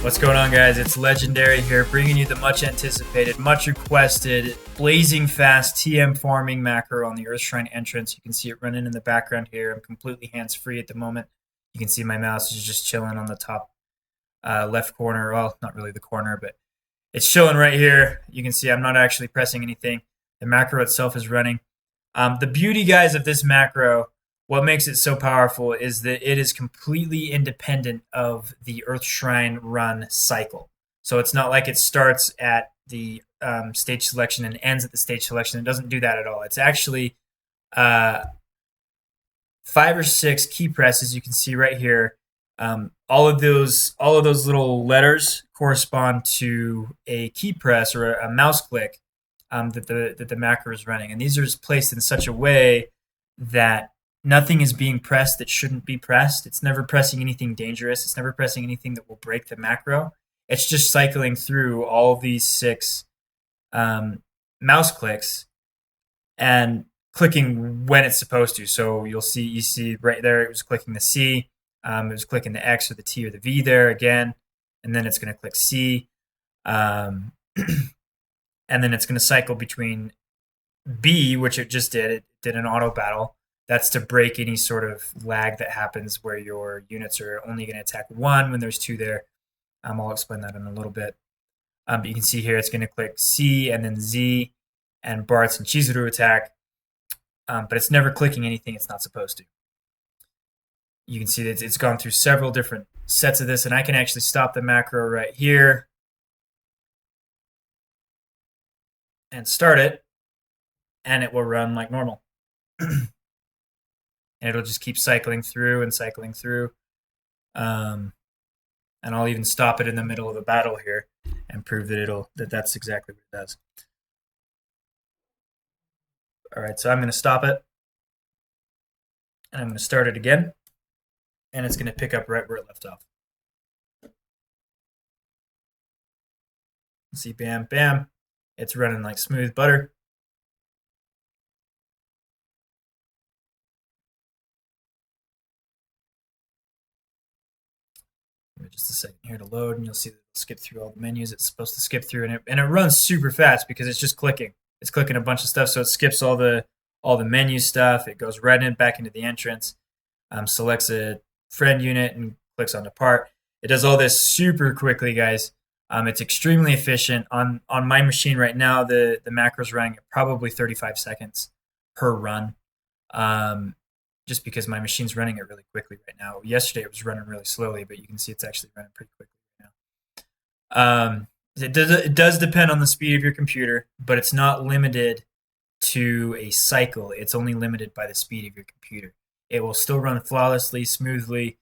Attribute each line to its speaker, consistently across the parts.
Speaker 1: What's going on, guys? It's Legendary here, bringing you the much anticipated, much requested, blazing fast TM farming macro on the Earth Shrine entrance. You can see it running in the background here. I'm completely hands-free at the moment. You can see my mouse is just chilling on the top left corner. Well, not really the corner, but it's chilling right here. You can see I'm not actually pressing anything. The macro itself is running. The beauty, guys, of this macro, what makes it so powerful is that it is completely independent of the Earth Shrine run cycle. So it's not like it starts at the stage selection and ends at the stage selection. It doesn't do that at all. It's actually 5 or 6 key presses. You can see right here. All of those little letters correspond to a key press or a mouse click that the macro is running, and these are placed in such a way that nothing is being pressed that shouldn't be pressed. It's never pressing anything dangerous. It's never pressing anything that will break the macro. It's just cycling through all of these 6 mouse clicks and clicking when it's supposed to. So you see right there, it was clicking the C. It was clicking the X or the T or the V there again, and then it's going to click C. And then it's going to cycle between B, which it just did. It did an auto battle. That's to break any sort of lag that happens where your units are only going to attack 1 when there's 2 there. I'll explain that in a little bit. But you can see here it's going to click C and then Z and Bart's and Chizuru attack. But it's never clicking anything it's not supposed to. You can see that it's gone through several different sets of this, and I can actually stop the macro right here and start it, and it will run like normal. And it'll just keep cycling through and cycling through. And I'll even stop it in the middle of a battle here and prove that that's exactly what it does. All right, so I'm going to stop it, and I'm going to start it again, and it's going to pick up right where it left off. See, bam, bam. It's running like smooth butter. Just a second here to load, and you'll see that it'll skip through all the menus it's supposed to skip through, and it runs super fast because it's just clicking. It's clicking a bunch of stuff, so it skips all the menu stuff. It goes right back into the entrance, selects a friend unit, and clicks on depart. It does all this super quickly, guys. It's extremely efficient. On my machine right now, the macro's running at probably 35 seconds per run. Just because my machine's running it really quickly right now. Yesterday it was running really slowly, but you can see it's actually running pretty quickly right now. It does depend on the speed of your computer, but it's not limited to a cycle. It's only limited by the speed of your computer. It will still run flawlessly, smoothly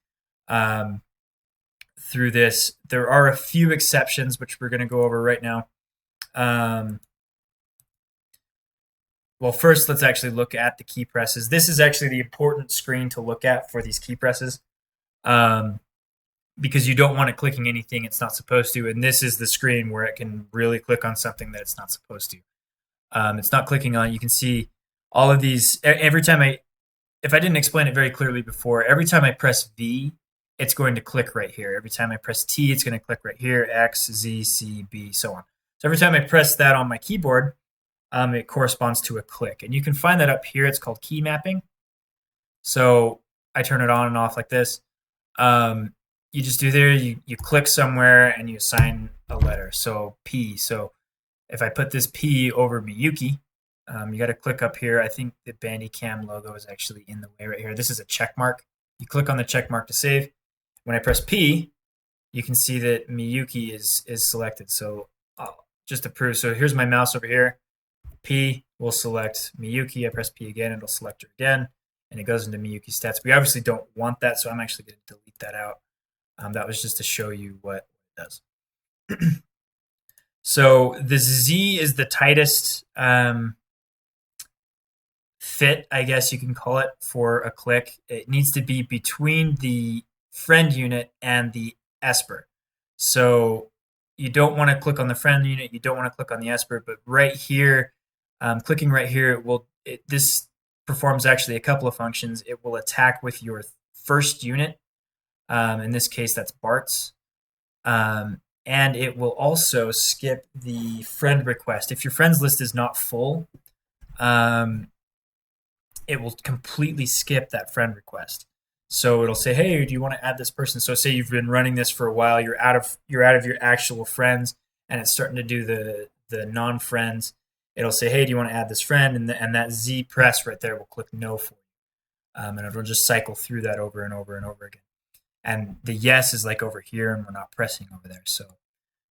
Speaker 1: through this. There are a few exceptions, which we're going to go over right now. Well, first, let's actually look at the key presses. This is actually the important screen to look at for these key presses because you don't want it clicking anything it's not supposed to, and this is the screen where it can really click on something that it's not supposed to. It's not clicking on. You can see all of these. Every time if I didn't explain it very clearly before, every time I press V, it's going to click right here. Every time I press T, it's going to click right here, X, Z, C, B, so on. So every time I press that on my keyboard, it corresponds to a click. And you can find that up here. It's called key mapping. So I turn it on and off like this. You just do there, you click somewhere and you assign a letter. So P. So if I put this P over Miyuki, you got to click up here. I think the Bandicam logo is actually in the way right here. This is a check mark. You click on the check mark to save. When I press P, you can see that Miyuki is selected. So just to prove, so here's my mouse over here. P will select Miyuki. I press P again, it'll select her again, and it goes into Miyuki stats. We obviously don't want that, so I'm actually going to delete that out. That was just to show you what it does. So the Z is the tightest fit, I guess you can call it, for a click. It needs to be between the friend unit and the Esper. So you don't want to click on the friend unit, you don't want to click on the Esper, but right here, clicking right here, this performs actually a couple of functions. It will attack with your first unit. In this case, that's Bart's. And it will also skip the friend request. If your friends list is not full, it will completely skip that friend request. So it'll say, "Hey, do you want to add this person?" So say you've been running this for a while, you're out of your actual friends, and it's starting to do the non friends. It'll say, "Hey, do you want to add this friend?" And that Z press right there will click no for you, and it'll just cycle through that over and over and over again. And the yes is like over here, and we're not pressing over there, so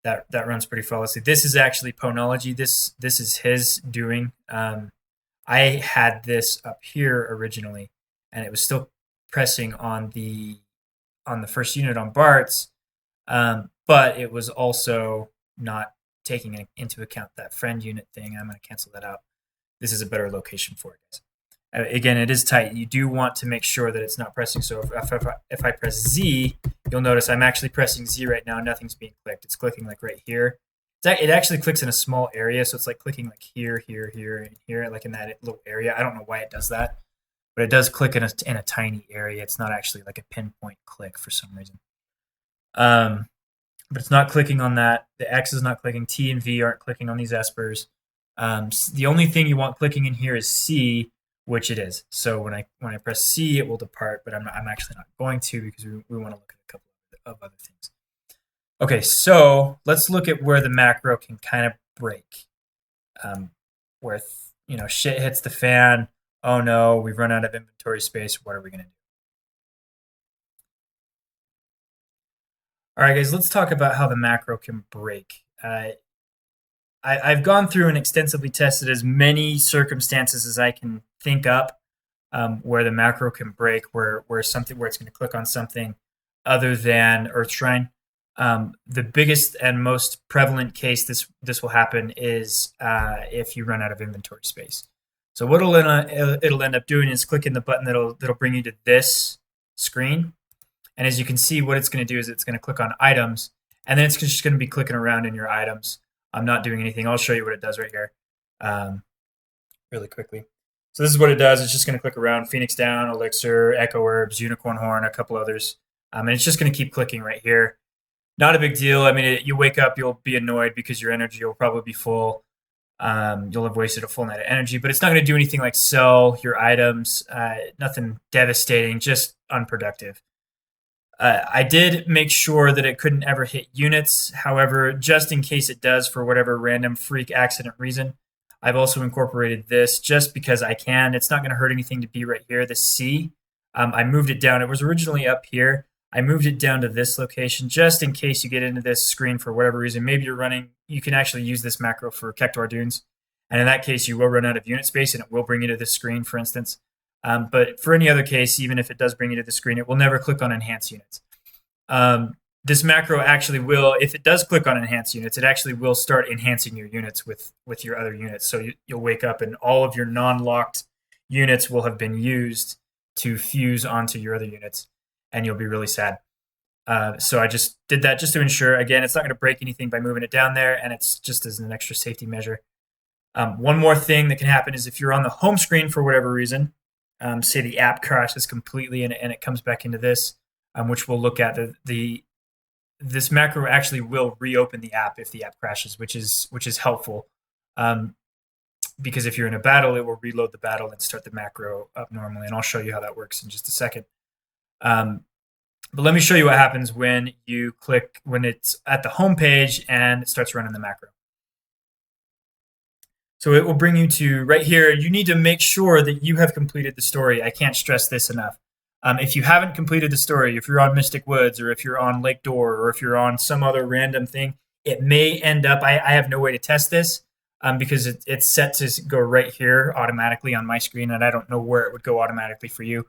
Speaker 1: that runs pretty flawlessly. This is actually Ponology. This is his doing. I had this up here originally, and it was still pressing on the first unit on Bart's, but it was also not taking into account that friend unit thing. I'm going to cancel that out. This is a better location for it, guys. Again, it is tight. You do want to make sure that it's not pressing. So if I press Z, you'll notice I'm actually pressing Z right now. Nothing's being clicked. It's clicking like right here. It actually clicks in a small area, so it's like clicking like here, here, here, and here, like in that little area. I don't know why it does that, but it does click in a tiny area. It's not actually like a pinpoint click for some reason. But it's not clicking on that. The X is not clicking. T and V aren't clicking on these espers. The only thing you want clicking in here is C, which it is. So when I press C, it will depart, but I'm actually not going to because we want to look at a couple of other things. Okay, so let's look at where the macro can kind of break, where shit hits the fan. Oh no, we've run out of inventory space. What are we going to do? All right, guys, let's talk about how the macro can break. I've gone through and extensively tested as many circumstances as I can think up where the macro can break, where it's going to click on something other than Earthshrine. The biggest and most prevalent case this will happen is if you run out of inventory space. So what it'll end up doing is clicking the button that'll bring you to this screen, and as you can see, what it's going to do is it's going to click on items, and then it's just going to be clicking around in your items. I'm not doing anything. I'll show you what it does right here, really quickly. So this is what it does. It's just going to click around: Phoenix Down, Elixir, Echo Herbs, Unicorn Horn, a couple others, and it's just going to keep clicking right here. Not a big deal. I mean, you wake up, you'll be annoyed because your energy will probably be full. You'll have wasted a full night of energy, but it's not going to do anything like sell your items. Nothing devastating, just unproductive. I did make sure that it couldn't ever hit units. However, just in case it does for whatever random freak accident reason, I've also incorporated this just because I can. It's not going to hurt anything to be right here. The C, I moved it down. It was originally up here. I moved it down to this location just in case you get into this screen for whatever reason. Maybe you can actually use this macro for Kektor Dunes. And in that case, you will run out of unit space and it will bring you to this screen, for instance. But for any other case, even if it does bring you to the screen, it will never click on enhance units. This macro actually will, if it does click on enhance units, it actually will start enhancing your units with your other units. So you'll wake up and all of your non-locked units will have been used to fuse onto your other units, and you'll be really sad. So I just did that just to ensure. Again, it's not going to break anything by moving it down there, and it's just as an extra safety measure. One more thing that can happen is if you're on the home screen for whatever reason, say the app crashes completely and it comes back into this, which we'll look at, this macro actually will reopen the app if the app crashes, which is helpful. Because if you're in a battle, it will reload the battle and start the macro up normally, and I'll show you how that works in just a second. But let me show you what happens when it's at the home page and it starts running the macro. So it will bring you to right here. You need to make sure that you have completed the story. I can't stress this enough. If you haven't completed the story, if you're on Mystic Woods or if you're on Lake Door or if you're on some other random thing, it may end up, I have no way to test this because it's set to go right here automatically on my screen, and I don't know where it would go automatically for you.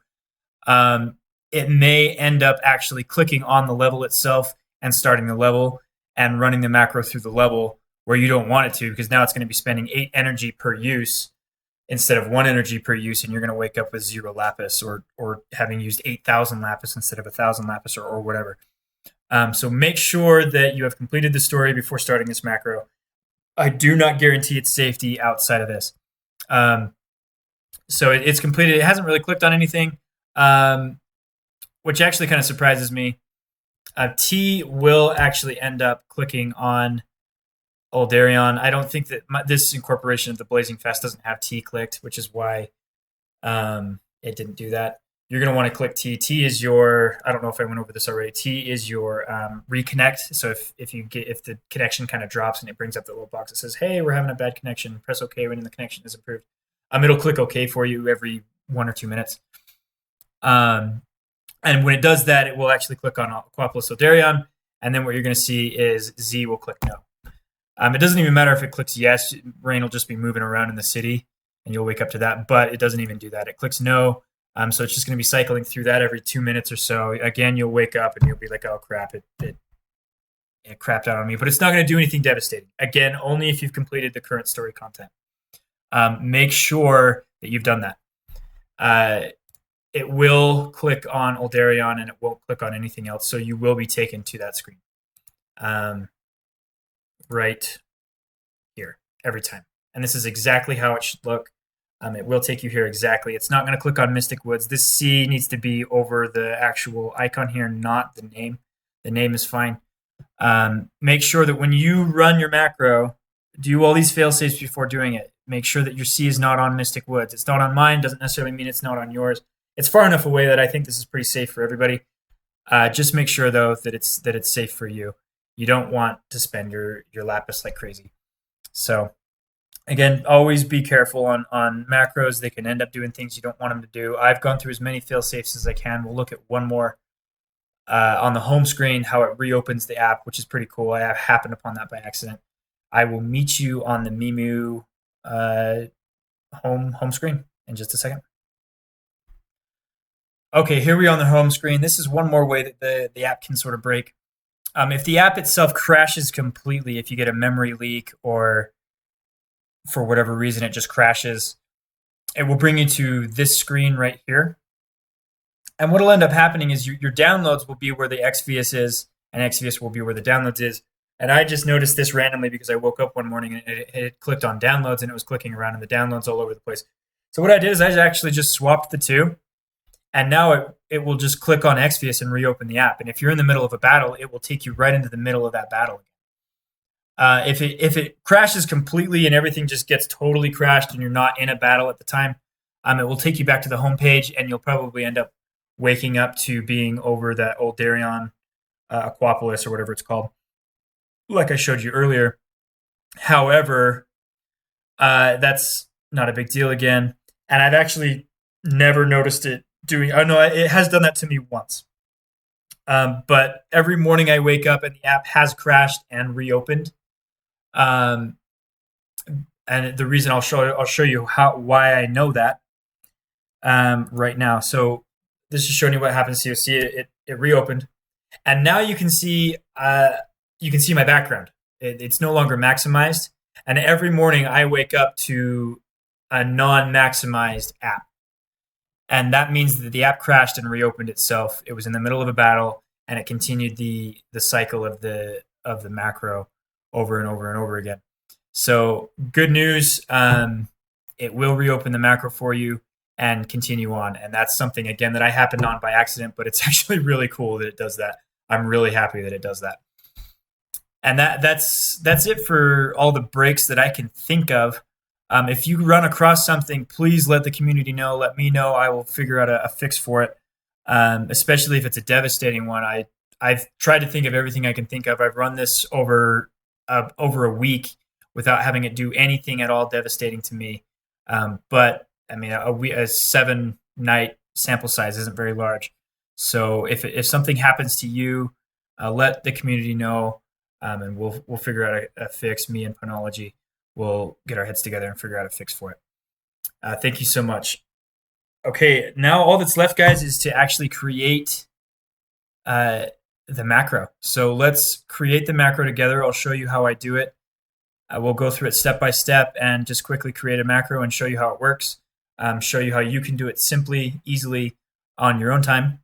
Speaker 1: It may end up actually clicking on the level itself and starting the level and running the macro through the level where you don't want it to, because now it's going to be spending 8 energy per use instead of 1 energy per use, and you're going to wake up with 0 lapis or having used 8,000 lapis instead of 1,000 lapis or whatever. So make sure that you have completed the story before starting this macro. I do not guarantee its safety outside of this. So it's completed. It hasn't really clicked on anything, which actually kind of surprises me. T will actually end up clicking on Uldarion. I don't think that this incorporation of the Blazing Fast doesn't have T clicked, which is why it didn't do that. You're going to want to click T. T is your, I don't know if I went over this already. T is your reconnect. So if the connection kind of drops and it brings up the little box that says, hey, we're having a bad connection, press OK when the connection is approved. It'll click OK for you every 1 or 2 minutes. And when it does that, it will actually click on Aquapolis Uldarion. And then what you're going to see is Z will click no. It doesn't even matter if it clicks yes. Rain will just be moving around in the city, and you'll wake up to that. But it doesn't even do that. It clicks no. So it's just going to be cycling through that every 2 minutes or so. Again, you'll wake up and you'll be like, oh, crap, it crapped out on me. But it's not going to do anything devastating. Again, only if you've completed the current story content. Make sure that you've done that. It will click on Uldarion and it won't click on anything else. So you will be taken to that screen. Right here every time. And this is exactly how it should look. It will take you here exactly. It's not going to click on Mystic Woods. This C needs to be over the actual icon here, not the name. The name is fine. Make sure that when you run your macro, do all these fail safes before doing it. Make sure that your C is not on Mystic Woods. It's not on mine. Doesn't necessarily mean it's not on yours. It's far enough away that I think this is pretty safe for everybody. Just make sure though that it's safe for you. You don't want to spend your Lapis like crazy. So again, always be careful on macros. They can end up doing things you don't want them to do. I've gone through as many fail safes as I can. We'll look at one more on the home screen, how it reopens the app, which is pretty cool. I happened upon that by accident. I will meet you on the Mimu home screen in just a second. Okay, here we are on the home screen. This is one more way that the app can sort of break. If the app itself crashes completely, if you get a memory leak or for whatever reason it just crashes, it will bring you to this screen right here. And what will end up happening is your downloads will be where the XVS is, and XVS will be where the downloads is. And I just noticed this randomly because I woke up one morning and it clicked on downloads and it was clicking around in the downloads all over the place. So what I did is I actually just swapped the two. And now it will just click on XVS and reopen the app. And if you're in the middle of a battle, it will take you right into the middle of that battle again. If it crashes completely and everything just gets totally crashed and you're not in a battle at the time, it will take you back to the home page and you'll probably end up waking up to being over that Uldarion Aquapolis or whatever it's called, like I showed you earlier. However, that's not a big deal again. And I've actually never noticed it it has done that to me once. But every morning I wake up and the app has crashed and reopened. And the reason I'll show you why I know that right now. So this is showing you what happens. So you see it reopened, and now you can see my background. It's no longer maximized, and every morning I wake up to a non-maximized app. And that means that the app crashed and reopened itself. It was in the middle of a battle, and it continued the cycle of the macro over and over and over again. So good news, it will reopen the macro for you and continue on. And that's something, again, that I happened on by accident, but it's actually really cool that it does that. I'm really happy that it does that. And that's it for all the breaks that I can think of. If you run across something, please let the community know. Let me know. I will figure out a fix for it, especially if it's a devastating one. I've tried to think of everything I can think of. I've run this over a week without having it do anything at all devastating to me. But I mean, a 7-night sample size isn't very large. So if something happens to you, let the community know, and we'll figure out a fix. Me and Panology will get our heads together and figure out a fix for it. Thank you so much. Okay, now all that's left, guys, is to actually create the macro. So let's create the macro together. I'll show you how I do it. We'll go through it step by step and just quickly create a macro and show you how it works. Show you how you can do it simply, easily on your own time.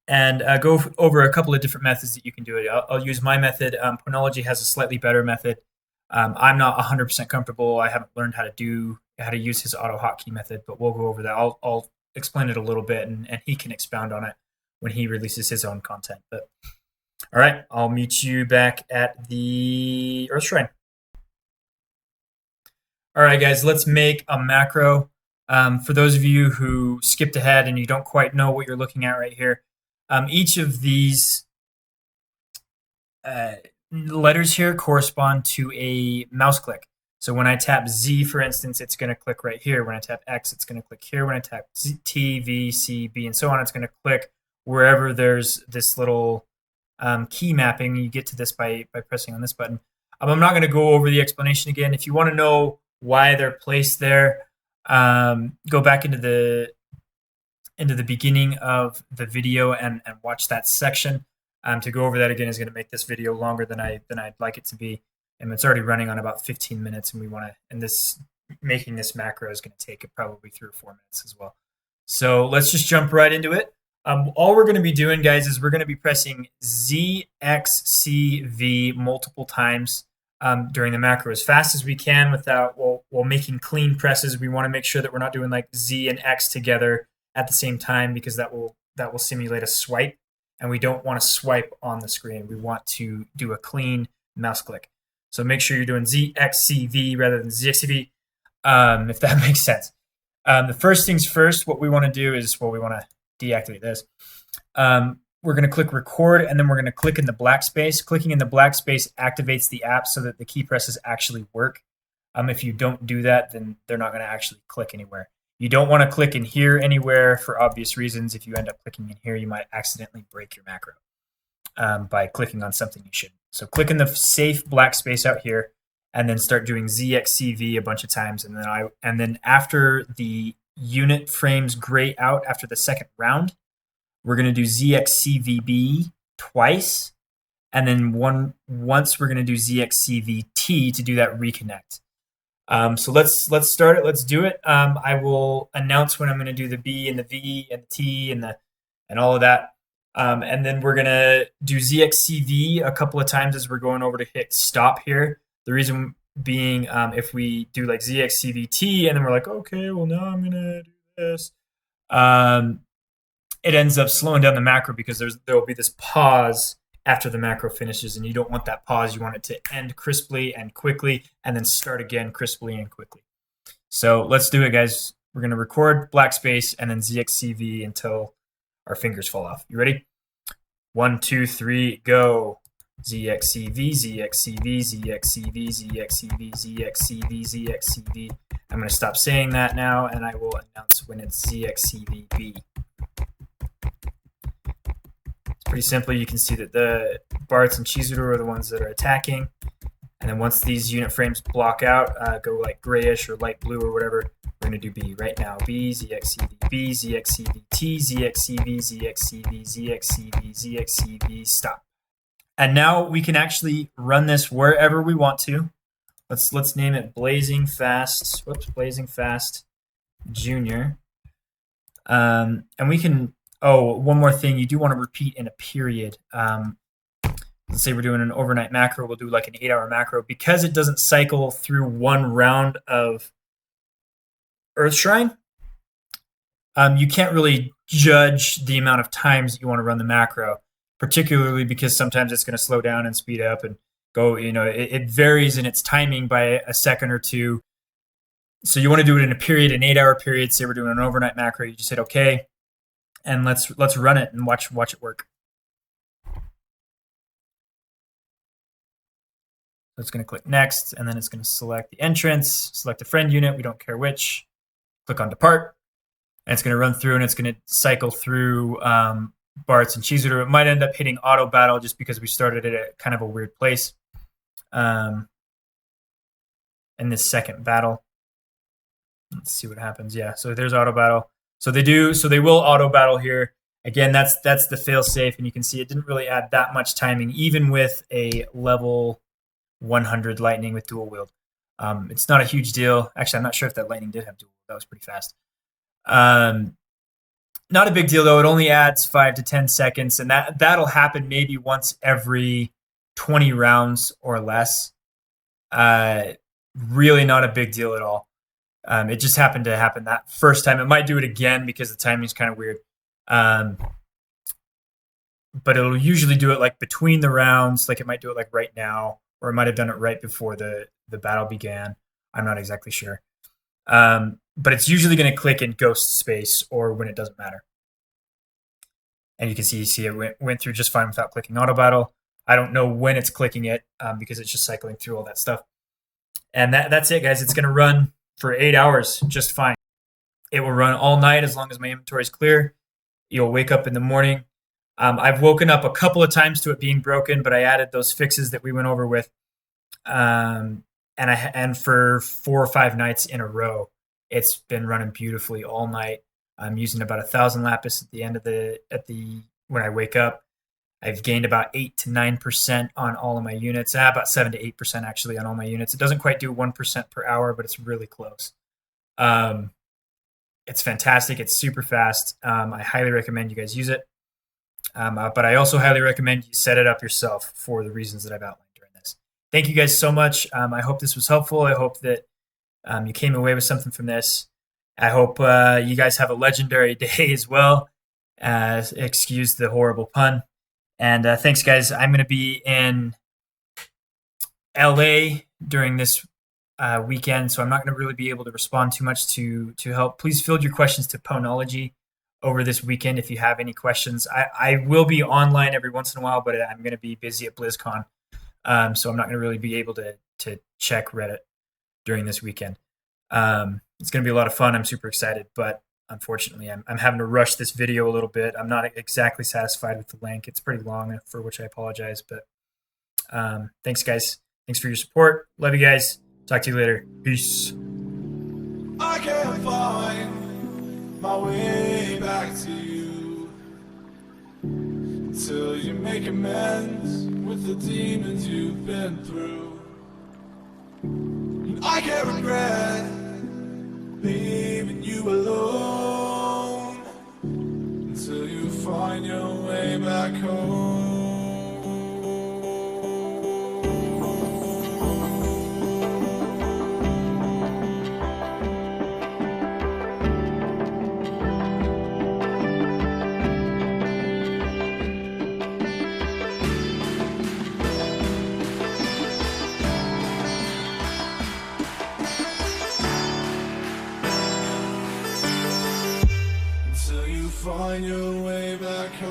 Speaker 1: And go over a couple of different methods that you can do it. I'll use my method. Panology has a slightly better method. I'm not 100% comfortable. I haven't learned how to use his auto hotkey method, but we'll go over that. I'll explain it a little bit, and he can expound on it when he releases his own content. But All right, I'll meet you back at the Earth Shrine. All right, guys, let's make a macro. For those of you who skipped ahead and you don't quite know what you're looking at right here, each of these letters here correspond to a mouse click. So when I tap Z, for instance, it's going to click right here. When I tap X, it's going to click here. When I tap T, V, C, B, and so on, it's going to click wherever there's this little key mapping. You get to this by pressing on this button. I'm not going to go over the explanation again. If you want to know why they're placed there, go back into the beginning of the video and watch that section. To go over that again is going to make this video longer than I'd like it to be, and it's already running on about 15 minutes. And we want to, and this making this macro is going to take probably 3 or 4 minutes as well. So let's just jump right into it. All we're going to be doing, guys, is we're going to be pressing ZXCV multiple times during the macro as fast as we can without while making clean presses. We want to make sure that we're not doing like Z and X together at the same time, because that will simulate a swipe, and we don't want to swipe on the screen. We want to do a clean mouse click. So make sure you're doing ZXCV rather than ZXCV, if that makes sense. The first things first, what we want to do is, we want to deactivate this. We're going to click record, and then we're going to click in the black space. Clicking in the black space activates the app so that the key presses actually work. If you don't do that, then they're not going to actually click anywhere. You don't want to click in here anywhere for obvious reasons. If you end up clicking in here, you might accidentally break your macro by clicking on something you shouldn't. So click in the safe black space out here, and then start doing ZXCV a bunch of times. And then after the unit frames gray out after the second round, we're going to do ZXCVB twice, and then once we're going to do ZXCVT to do that reconnect. So let's start it. Let's do it. I will announce when I'm going to do the B and the V and the T and all of that. And then we're going to do ZXCV a couple of times as we're going over to hit stop here. The reason being, if we do like ZXCVT and then we're like, okay, well now I'm going to do this. It ends up slowing down the macro because there will be this pause after the macro finishes, and you don't want that pause. You want it to end crisply and quickly, and then start again crisply and quickly. So let's do it, guys. We're going to record black space and then ZXCV until our fingers fall off. You ready? 1, 2, 3, go. ZXCV, ZXCV, ZXCV, ZXCV, ZXCV, ZXCV. I'm going to stop saying that now, and I will announce when it's ZXCVB. Pretty simply, you can see that the Barts and Chizuru are the ones that are attacking. And then once these unit frames block out, go like grayish or light blue or whatever, we're going to do B right now. B, ZXCV, B, ZXCV, T, ZXCV, ZXCV, ZXCV, ZXCV, stop. And now we can actually run this wherever we want to. Let's name it Blazing Fast. Blazing Fast Junior. And we can. Oh, one more thing. You do want to repeat in a period. Let's say we're doing an overnight macro. We'll do like an 8-hour macro. Because it doesn't cycle through one round of Earth Shrine, you can't really judge the amount of times that you want to run the macro, particularly because sometimes it's going to slow down and speed up and go, it varies in its timing by a second or two. So you want to do it in a period, an 8-hour period. Say we're doing an overnight macro. You just hit OK. And let's run it and watch it work. So it's going to click next, and then it's going to select the entrance, select a friend unit. We don't care which. Click on depart, and it's going to run through, and it's going to cycle through Barts and Chizuru. It might end up hitting auto battle just because we started it at kind of a weird place. In this second battle, let's see what happens. Yeah, so there's auto battle. So they will auto battle here. Again, that's the fail safe, and you can see it didn't really add that much timing, even with a level 100 lightning with dual wield. It's not a huge deal. Actually, I'm not sure if that lightning did have dual wield. That was pretty fast. Not a big deal though. It only adds 5 to 10 seconds, and that'll happen maybe once every 20 rounds or less. Really not a big deal at all. It just happened to happen that first time. It might do it again because the timing is kind of weird. but it'll usually do it like between the rounds, like it might do it like right now, or it might have done it right before the battle began. I'm not exactly sure. But it's usually going to click in ghost space or when it doesn't matter. And you can see it went through just fine without clicking auto battle. I don't know when it's clicking it because it's just cycling through all that stuff. And that's it, guys. It's going to run for 8 hours just fine. It will run all night as long as my inventory is clear. You'll wake up in the morning. I've woken up a couple of times to it being broken, but I added those fixes that we went over with. And for 4 or 5 nights in a row, it's been running beautifully all night. I'm using about 1,000 Lapis at the end of when I wake up. I've gained about 8 to 9% on all of my units. About 7 to 8% actually on all my units. It doesn't quite do 1% per hour, but it's really close. It's fantastic. It's super fast. I highly recommend you guys use it. But I also highly recommend you set it up yourself for the reasons that I've outlined during this. Thank you guys so much. I hope this was helpful. I hope that you came away with something from this. I hope you guys have a legendary day as well. Excuse the horrible pun. And thanks, guys. I'm going to be in LA during this weekend, so I'm not going to really be able to respond too much to help. Please field your questions to Ponology over this weekend if you have any questions. I will be online every once in a while, but I'm going to be busy at BlizzCon, so I'm not going to really be able to check Reddit during this weekend. It's going to be a lot of fun. I'm super excited, but unfortunately, I'm having to rush this video a little bit. I'm not exactly satisfied with the length. It's pretty long, for which I apologize. But thanks, guys. Thanks for your support. Love you guys. Talk to you later. Peace.
Speaker 2: I can't find my way back to you until you make amends with the demons you've been through. And I can't regret leaving you alone until you find your way back home. Find your way back home.